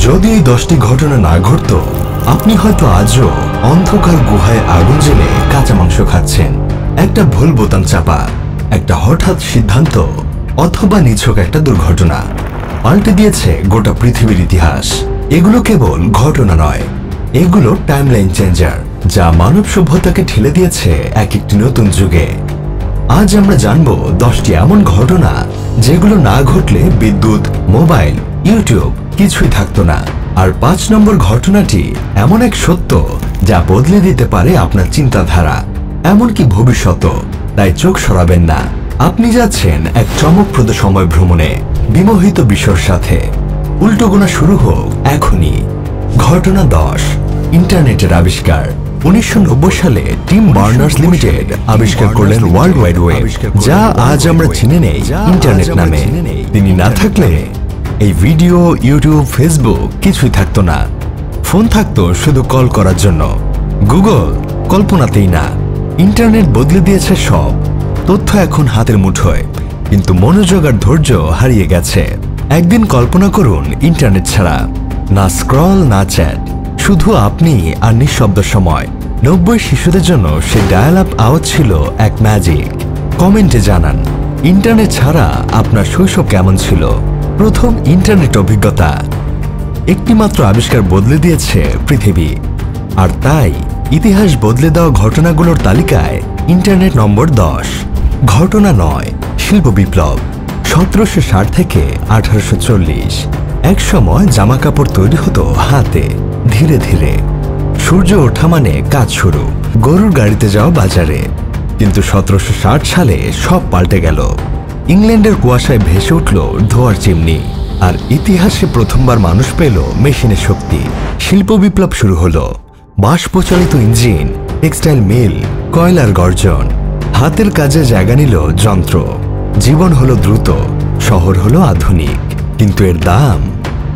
যদি এই 10টি ঘটনা না ঘটতো, আপনি হয়তো আজও অন্ধকার গুহায় আগুন জ্বেলে কাঁচা মাংস খাচ্ছেন। একটা ভুল বোতাম চাপা, একটা হঠাৎ সিদ্ধান্ত, অথবা নিছক একটা দুর্ঘটনা পাল্টে দিয়েছে গোটা পৃথিবীর ইতিহাস। এগুলো কেবল ঘটনা নয়, এগুলো টাইমলাইন চেঞ্জার, যা মানব সভ্যতাকে ঠেলে দিয়েছে এক একটি নতুন যুগে। আজ আমরা জানবো 10টি এমন ঘটনা যেগুলো না ঘটলে বিদ্যুৎ, মোবাইল, ইউটিউব কিছুই থাকতো না। আর 5 নম্বর ঘটনাটি এমন এক সত্য যা বদলে দিতে পারে আপনার চিন্তাধারা, এমনকি ভবিষ্যৎ। তাই চোখ সরাবেন না, আপনি যাচ্ছেন এক চমকপ্রদ সময় ভ্রমণে, বিমোহিত বিশ্বর সাথে। উল্টো গোনা শুরু হোক এখনই। ঘটনা 10, ইন্টারনেটের আবিষ্কার। 1990 সালে টিম বার্নার্স লিমিটেড আবিষ্কার করলেন ওয়ার্ল্ড ওয়াইড ওয়েব, যা আজ আমরা চিনে নেই ইন্টারনেট নামে। তিনি না থাকলে এই ভিডিও, ইউটিউব, ফেসবুক কিছুই থাকতো না। ফোন থাকতো শুধু কল করার জন্য, গুগল কল্পনাতেই না। ইন্টারনেট বদলে দিয়েছে সব, তথ্য এখন হাতের মুঠোয়, কিন্তু মনোযোগ আর ধৈর্য হারিয়ে গেছে। একদিন কল্পনা করুন ইন্টারনেট ছাড়া, না স্ক্রল, না চ্যাট, শুধু আপনি আর নিঃশব্দ সময়। 90 শিশুদের জন্য সেই ডায়াল আপ আওয়াজ ছিল এক ম্যাজিক। কমেন্টে জানান ইন্টারনেট ছাড়া আপনার শৈশব কেমন ছিল। প্রথম ইন্টারনেট অভিজ্ঞতা। একটি মাত্র আবিষ্কার বদলে দিয়েছে পৃথিবী, আর তাই ইতিহাস বদলে দেওয়া ঘটনাগুলোর তালিকায় ইন্টারনেট নম্বর 10। ঘটনা 9, শিল্প বিপ্লব। 1760 থেকে 1840। এক সময় জামা কাপড় তৈরি হতো হাতে, ধীরে ধীরে। সূর্য ওঠা মানে কাজ শুরু, গরুর গাড়িতে যাওয়া বাজারে। কিন্তু 1760 সালে সব পাল্টে গেল। ইংল্যান্ডের কুয়াশায় ভেসে উঠল ধোঁয়ার চিমনি, আর ইতিহাসে প্রথমবার মানুষ পেল মেশিনের শক্তি। শিল্প বিপ্লব শুরু হলো। বাষ্পচালিত ইঞ্জিন, টেক্সটাইল মিল, কয়লার গর্জন। হাতের কাজে জায়গা নিল যন্ত্র। জীবন হলো দ্রুত, শহর হলো আধুনিক, কিন্তু এর দাম।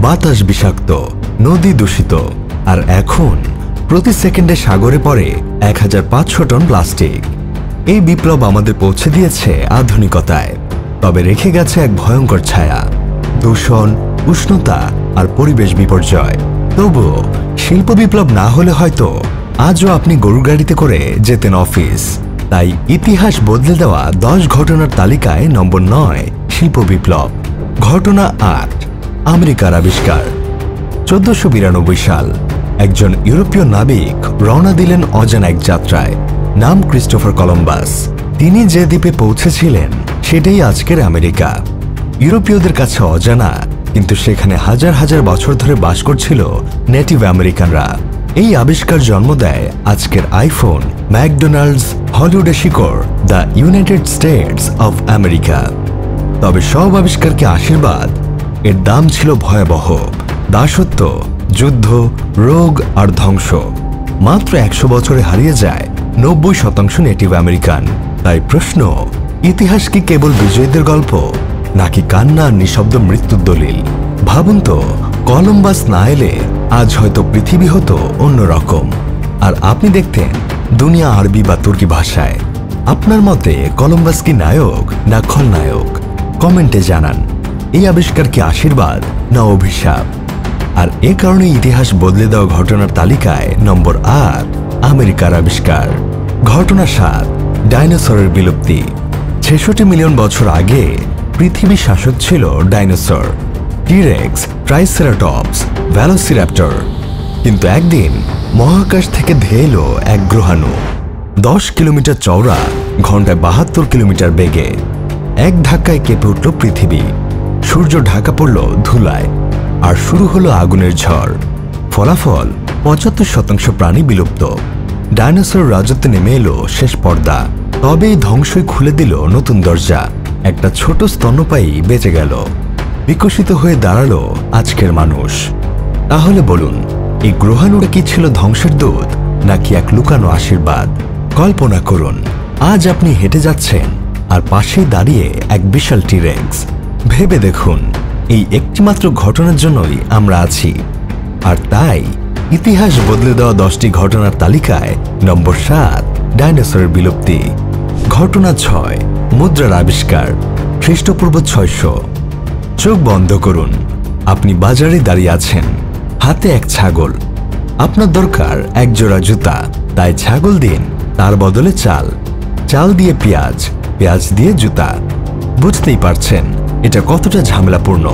বাতাস বিষাক্ত, নদী দূষিত, আর এখন প্রতি সেকেন্ডে সাগরে পড়ে 1500 টন প্লাস্টিক। এই বিপ্লব আমাদের পৌঁছে দিয়েছে আধুনিকতায়, তবে রেখে গেছে এক ভয়ঙ্কর ছায়া, দূষণ, উষ্ণতা আর পরিবেশ বিপর্যয়। তবুও শিল্প বিপ্লব না হলে হয়তো আজও আপনি গরুর গাড়িতে করে যেতেন অফিস। তাই ইতিহাস বদলে দেওয়া 10 ঘটনার তালিকায় নম্বর 9, শিল্প বিপ্লব। ঘটনা 8, আমেরিকার আবিষ্কার। 1492 সাল একজন ইউরোপীয় নাবিক রওনা দিলেন অজানা এক যাত্রায়। নাম ক্রিস্টোফার কলম্বাস। তিনি যে দ্বীপে পৌঁছেছিলেন সেটাই আজকের আমেরিকা। ইউরোপীয়দের কাছে অজানা, কিন্তু সেখানে হাজার হাজার বছর ধরে বাস করছিল নেটিভ আমেরিকানরা। এই আবিষ্কার জন্ম দেয় আজকের আইফোন, ম্যাকডোনাল্ডস, হলিউডের শিকড়, the United states of America. তবে সব আবিষ্কারকে আশীর্বাদ, এর দাম ছিল ভয়াবহ। দাসত্ব, যুদ্ধ, রোগ আর ধ্বংস। মাত্র 100 বছরে হারিয়ে যায় 90% নেটিভ আমেরিকান। তাই প্রশ্ন, ইতিহাস কি কেবল বিজয়ীদের গল্প, নাকি কান্না আর নিঃশব্দ মৃত্যুর দলিল? ভাবুন তো, কলম্বাস না এলে আজ হয়তো পৃথিবী হতো অন্যরকম, আর আপনি দেখতেন দুনিয়া আরবি বা তুর্কি ভাষায়। আপনার মতে কলম্বাস কি নায়ক না খলনায়ক? কমেন্টে জানান। এই আবিষ্কার কি আশীর্বাদ না অভিশাপ? আর এ কারণে ইতিহাস বদলে দেওয়া ঘটনার তালিকায় নম্বর 8, আমেরিকার আবিষ্কার। ঘটনা 7, ডাইনোসরের বিলুপ্তি। 66 মিলিয়ন বছর আগে পৃথিবী শাসক ছিল ডাইনোসর, টিরেক্স, ট্রাইসেরাটপস, ভেলোসিরাপ্টর। কিন্তু একদিন মহাকাশ থেকে ধেয়ে এলো এক গ্রহাণু, 10 কিলোমিটার চওড়া, ঘন্টায় 72 কিলোমিটার বেগে। এক ধাক্কায় কেঁপে উঠল পৃথিবী। সূর্য ঢাকা পড়ল ধুলায়, আর শুরু হলো আগুনের ঝড়। ফলাফল, 75% প্রাণী বিলুপ্ত। ডাইনোসর রাজত্বে নেমে এলো শেষ পর্দা। তবে এই ধ্বংসই খুলে দিল নতুন দরজা। একটা ছোট স্তন্যপায়ী বেঁচে গেল, বিকশিত হয়ে দাঁড়ালো আজকের মানুষ। তাহলে বলুন, এই গ্রহাণুটা কি ছিল ধ্বংসের দূত, নাকি এক লুকানো আশীর্বাদ? কল্পনা করুন, আজ আপনি হেঁটে যাচ্ছেন আর পাশেই দাঁড়িয়ে এক বিশাল টিরেক্স। ভেবে দেখুন, এই একটিমাত্র ঘটনার জন্যই আমরা আছি। আর তাই ইতিহাস বদলে দেওয়া 10টি ঘটনার তালিকায় নম্বর 7, ডাইনোসরের বিলুপ্তি। ঘটনা 6, মুদ্রার আবিষ্কার। খ্রিস্টপূর্ব 600। চোখ বন্ধ করুন, আপনি বাজারে দাঁড়িয়ে আছেন, হাতে এক ছাগল। আপনার দরকার এক জোড়া জুতা, তাই ছাগল দিন, তার বদলে চাল, চাল দিয়ে পেঁয়াজ, পেঁয়াজ দিয়ে জুতা। বুঝতেই পারছেন এটা কতটা ঝামেলাপূর্ণ।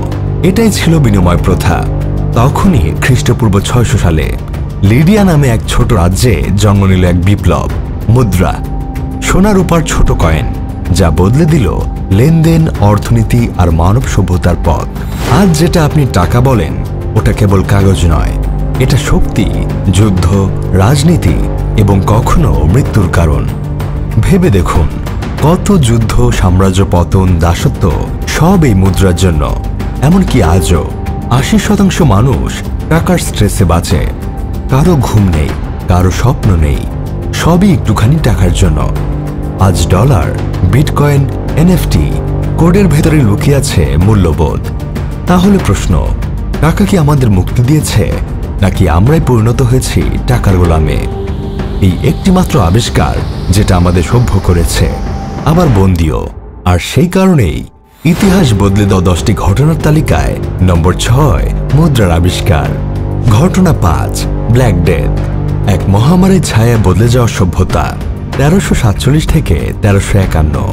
এটাই ছিল বিনিময় প্রথা। তখনই খ্রিস্টপূর্ব 600 সালে লিডিয়া নামে এক ছোট রাজ্যে জন্ম নিল এক বিপ্লব, মুদ্রা, সোনার উপর ছোট কয়েন, যা বদলে দিল লেনদেন, অর্থনীতি আর মানব সভ্যতার পথ। আজ যেটা আপনি টাকা বলেন, ওটা কেবল কাগজ নয়, এটা শক্তি, যুদ্ধ, রাজনীতি এবং কখনো মৃত্যুর কারণ। ভেবে দেখুন, কত যুদ্ধ, সাম্রাজ্য পতন, দাসত্ব, সব এই মুদ্রার জন্য। এমনকি আজও 80% মানুষ টাকার স্ট্রেসে বাঁচে। কারো ঘুম নেই, কারো স্বপ্ন নেই, সবই একটুখানি টাকার জন্য। আজ ডলার, বিটকয়েন, এনএফটি, কোডের ভেতরে লুকিয়ে আছে মূল্যবোধ। তাহলে প্রশ্ন, টাকা কি আমাদের মুক্তি দিয়েছে, নাকি আমরাই পরিণত হয়েছি টাকার গোলামে? এই একটিমাত্র আবিষ্কার যেটা আমাদের সভ্য করেছে, আবার বন্দিও। আর সেই কারণেই ইতিহাস বদলে দেওয়া 10টি ঘটনার তালিকায় নম্বর 6 মুদ্রার আবিষ্কার। ঘটনা 5, ব্ল্যাক ডেথ, এক মহামারীর ছায়ায় বদলে যাওয়া সভ্যতা। 1347 থেকে 1351।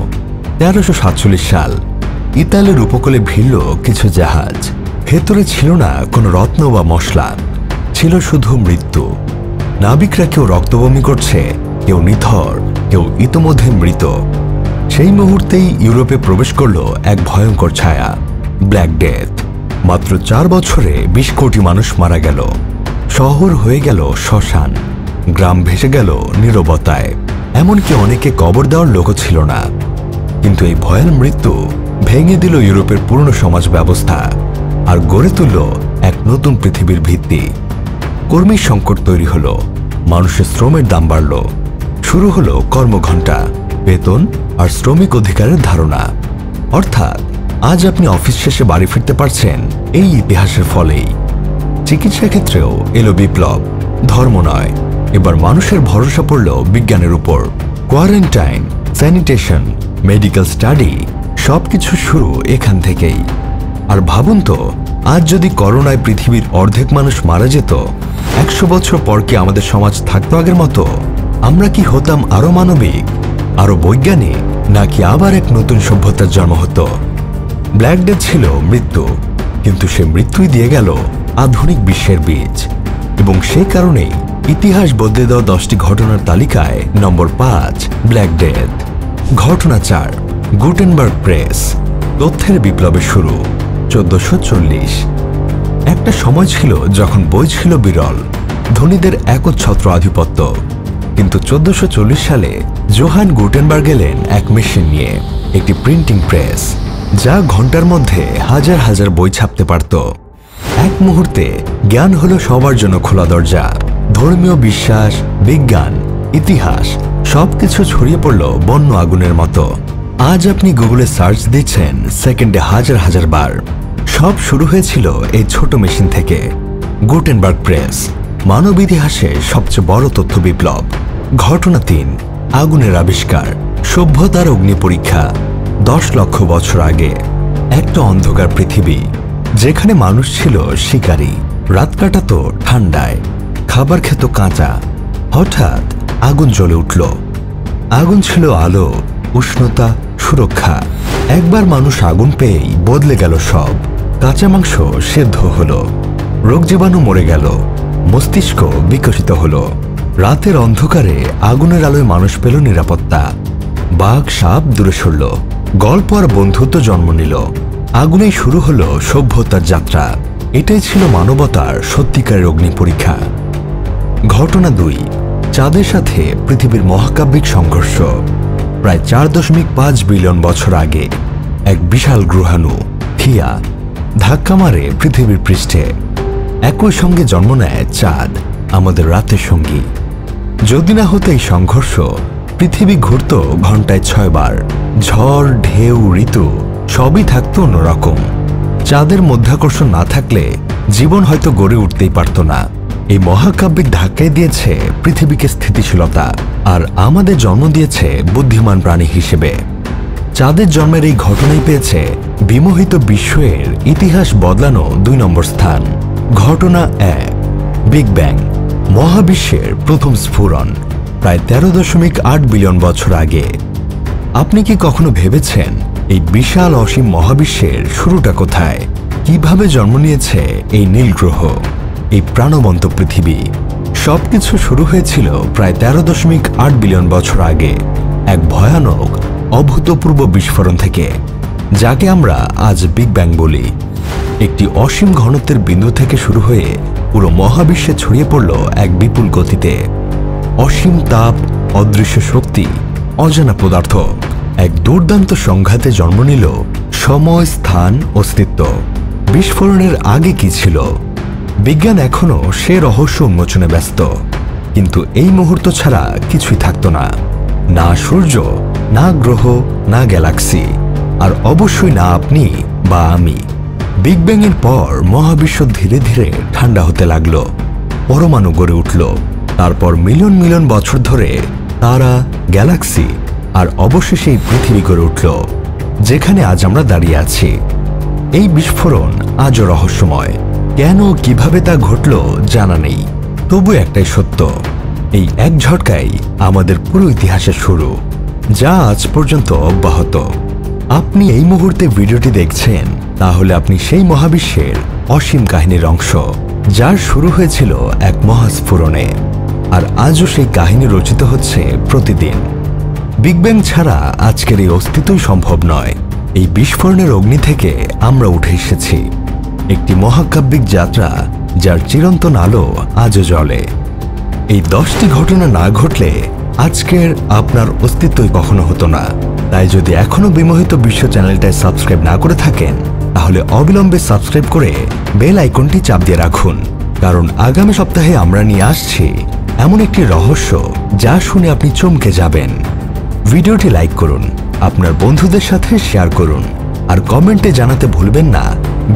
1347 সাল, ইতালির উপকূলে ভিড়ল কিছু জাহাজ। ভেতরে ছিল না কোনো রত্ন বা মশলা, ছিল শুধু মৃত্যু। নাবিকরা কেউ রক্তবমি করছে, কেউ নিথর, কেউ ইতোমধ্যে মৃত। সেই মুহূর্তেই ইউরোপে প্রবেশ করল এক ভয়ঙ্কর ছায়া, ব্ল্যাক ডেথ। মাত্র 4 বছরে 20 কোটি মানুষ মারা গেল। শহর হয়ে গেল শ্মশান, গ্রাম ভেসে গেল নীরবতায়। এমনকি অনেকে কবর দেওয়ার লোকও ছিল না। কিন্তু এই ভয়াল মৃত্যু ভেঙে দিল ইউরোপের পুরনো সমাজ ব্যবস্থা আর গড়ে তুলল এক নতুন পৃথিবীর ভিত্তি। কর্মীর সংকট তৈরি হলো, মানুষের শ্রমের দাম বাড়ল, শুরু হলো কর্মঘণ্টা, বেতন আর শ্রমিক অধিকারের ধারণা। অর্থাৎ আজ আপনি অফিস শেষে বাড়ি ফিরতে পারছেন এই ইতিহাসের ফলেই। চিকিৎসা ক্ষেত্রেও এলো বিপ্লব, ধর্ম নয়, এবার মানুষের ভরসা পড়ল বিজ্ঞানের উপর। কোয়ারেন্টাইন, স্যানিটেশন, মেডিকেল স্টাডি, সবকিছু শুরু এখান থেকেই। আর ভাবুন তো, আজ যদি করোনায় পৃথিবীর অর্ধেক মানুষ মারা যেত, 100 বছর পর কি আমাদের সমাজ থাকতো আগের মতো? আমরা কি হতাম আরো মানবিক, আরো বৈজ্ঞানিক, নাকি আবার এক নতুন সভ্যতার জন্ম হতো? ব্ল্যাক ডেথ ছিল মৃত্যু, কিন্তু সে মৃত্যুই দিয়ে গেল আধুনিক বিশ্বের বীজ। এবং সেই কারণেই ইতিহাস বদলে দেওয়া 10টি ঘটনার তালিকায় নম্বর 5 ব্ল্যাক ডেথ। ঘটনা 4, গুটেনবার্গ প্রেস, তথ্যের বিপ্লবের শুরু। 1440। একটা সময় ছিল যখন বই ছিল বিরল, ধনীদের একচ্ছত্র আধিপত্য। কিন্তু 1440 সালে জোহান গুটেনবার্গ এলেন এক মেশিন নিয়ে, একটি প্রিন্টিং প্রেস, যা ঘন্টার মধ্যে হাজার হাজার বই ছাপতে পারত। এক মুহূর্তে জ্ঞান হলো সবার জন্য খোলা দরজা। ধর্মীয় বিশ্বাস, বিজ্ঞান, ইতিহাস সবকিছু ছড়িয়ে পড়ল বন্য আগুনের মতো। আজ আপনি গুগলে সার্চ দিচ্ছেন সেকেন্ডে হাজার হাজার বার। সব শুরু হয়েছিল এই ছোট মেশিন থেকে। গুটেনবার্গ প্রেস, মানব ইতিহাসে সবচেয়ে বড় তথ্য বিপ্লব। ঘটনা 3, আগুনের আবিষ্কার, সভ্যতার অগ্নি পরীক্ষা। 10 লক্ষ বছর আগে একটা অন্ধকার পৃথিবী, যেখানে মানুষ ছিল শিকারী, রাত কাটাতো ঠান্ডায়, খাবার খেত কাঁচা। হঠাৎ আগুন জ্বলে উঠল। আগুন ছিল আলো, উষ্ণতা, সুরক্ষা। একবার মানুষ আগুন পেয়েই বদলে গেল সব। কাঁচা মাংস সেদ্ধ হলো, রোগ জীবাণু মরে গেল, মস্তিষ্ক বিকশিত হলো। রাতের অন্ধকারে আগুনের আলোয় মানুষ পেল নিরাপত্তা। বাঘ সাপ দূরে সরল, গল্প আর বন্ধুত্ব জন্ম নিল। আগুনেই শুরু হলো সভ্যতার যাত্রা। এটাই ছিল মানবতার সত্যিকারের অগ্নি পরীক্ষা। ঘটনা 2, চাঁদের সাথে পৃথিবীর মহাকাব্যিক সংঘর্ষ। প্রায় 4.5 বিলিয়ন বছর আগে এক বিশাল গ্রহাণু থিয়া ধাক্কা মারে পৃথিবীর পৃষ্ঠে। একই সঙ্গে জন্ম নেয় চাঁদ, আমাদের রাতের সঙ্গী। যদি না হতো এই সংঘর্ষ, পৃথিবী ঘুরত ঘন্টায় 6 বার। ঝড়, ঢেউ, ঋতু সবই থাকতো অন্যরকম। চাঁদের মধ্যাকর্ষণ না থাকলে জীবন হয়তো গড়ে উঠতেই পারত না। এই মহাকাব্যিক ধাক্কায় দিয়েছে পৃথিবীকে স্থিতিশীলতা, আর আমাদের জন্ম দিয়েছে বুদ্ধিমান প্রাণী হিসেবে। চাঁদের জন্মের এই ঘটনাই পেয়েছে বিমোহিত বিশ্বের ইতিহাস বদলানো 2 নম্বর স্থান। ঘটনা 1, বিগ ব্যাং, মহাবিশ্বের প্রথম স্ফুরণ প্রায় 13.8 বিলিয়ন বছর আগে। আপনি কি কখনো ভেবেছেন এই বিশাল অসীম মহাবিশ্বের শুরুটা কোথায়? কিভাবে জন্ম নিয়েছে এই নীল গ্রহ, এই প্রাণবন্ত পৃথিবী? সবকিছু শুরু হয়েছিল প্রায় 13.8 বিলিয়ন বছর আগে এক ভয়ানক অভূতপূর্ব বিস্ফোরণ থেকে, যাকে আমরা আজ বিগ ব্যাং বলি। একটি অসীম ঘনত্বের বিন্দু থেকে শুরু হয়ে পুরো মহাবিশ্বে ছড়িয়ে পড়ল এক বিপুল গতিতে। অসীম তাপ, অদৃশ্য শক্তি, অজানা পদার্থ, এক দুর্দান্ত সংঘাতে জন্ম নিল সময়, স্থান, অস্তিত্ব। বিস্ফোরণের আগে কি ছিল? বিজ্ঞান এখনো সে রহস্য উন্মোচনে ব্যস্ত, কিন্তু এই মুহূর্ত ছাড়া কিছুই থাকতো না। না সূর্য, না গ্রহ, না গ্যালাক্সি, আর অবশ্যই না আপনি বা আমি। বিগ ব্যাং এর পর মহাবিশ্ব ধীরে ধীরে ঠান্ডা হতে লাগলো, পরমাণু গড়ে উঠল, তারপর মিলিয়ন মিলিয়ন বছর ধরে তারা, গ্যালাক্সি, আর অবশেষে এই পৃথিবী গড়ে উঠল, যেখানে আজ আমরা দাঁড়িয়ে আছি। এই বিস্ফোরণ আজও রহস্যময়। কেন, কিভাবে তা ঘটল জানা নেই। তবু একটাই সত্য, এই এক ঝটকাই আমাদের পুরো ইতিহাসের শুরু, যা আজ পর্যন্ত অব্যাহত। আপনি এই মুহূর্তে ভিডিওটি দেখছেন, তাহলে আপনি সেই মহাবিশ্বের অসীম কাহিনীর অংশ, যার শুরু হয়েছিল এক মহাস্ফুরণে, আর আজও সেই কাহিনী রচিত হচ্ছে প্রতিদিন। বিগ ব্যাং ছাড়া আজকের এই অস্তিত্বই সম্ভব নয়। এই বিস্ফোরণের অগ্নি থেকে আমরা উঠে এসেছি, একটি মহাকাব্যিক যাত্রা যার চিরন্তন আলো আজও জ্বলে। এই 10টি ঘটনা না ঘটলে আজকের আপনার অস্তিত্বই কখনো হতো না। তাই যদি এখনো বিমোহিত বিশ্ব চ্যানেলটায় সাবস্ক্রাইব না করে থাকেন, তাহলে অবিলম্বে সাবস্ক্রাইব করে বেল আইকনটি চাপ দিয়ে রাখুন, কারণ আগামী সপ্তাহে আমরা নিয়ে আসছি এমন একটি রহস্য যা শুনে আপনি চমকে যাবেন। ভিডিওটি লাইক করুন, আপনার বন্ধুদের সাথে শেয়ার করুন, আর কমেন্টে জানাতে ভুলবেন না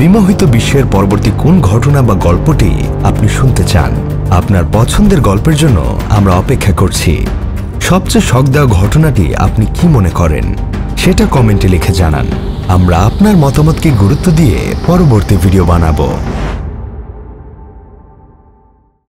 বিমোহিত বিশ্বের পরবর্তী কোন ঘটনা বা গল্পটি আপনি শুনতে চান। আপনার পছন্দের গল্পের জন্য আমরা অপেক্ষা করছি। সবচেয়ে শক দেওয়া ঘটনাটি আপনি কি মনে করেন সেটা কমেন্টে লিখে জানান। আমরা আপনার মতামতকে গুরুত্ব দিয়ে পরবর্তী ভিডিও বানাবো।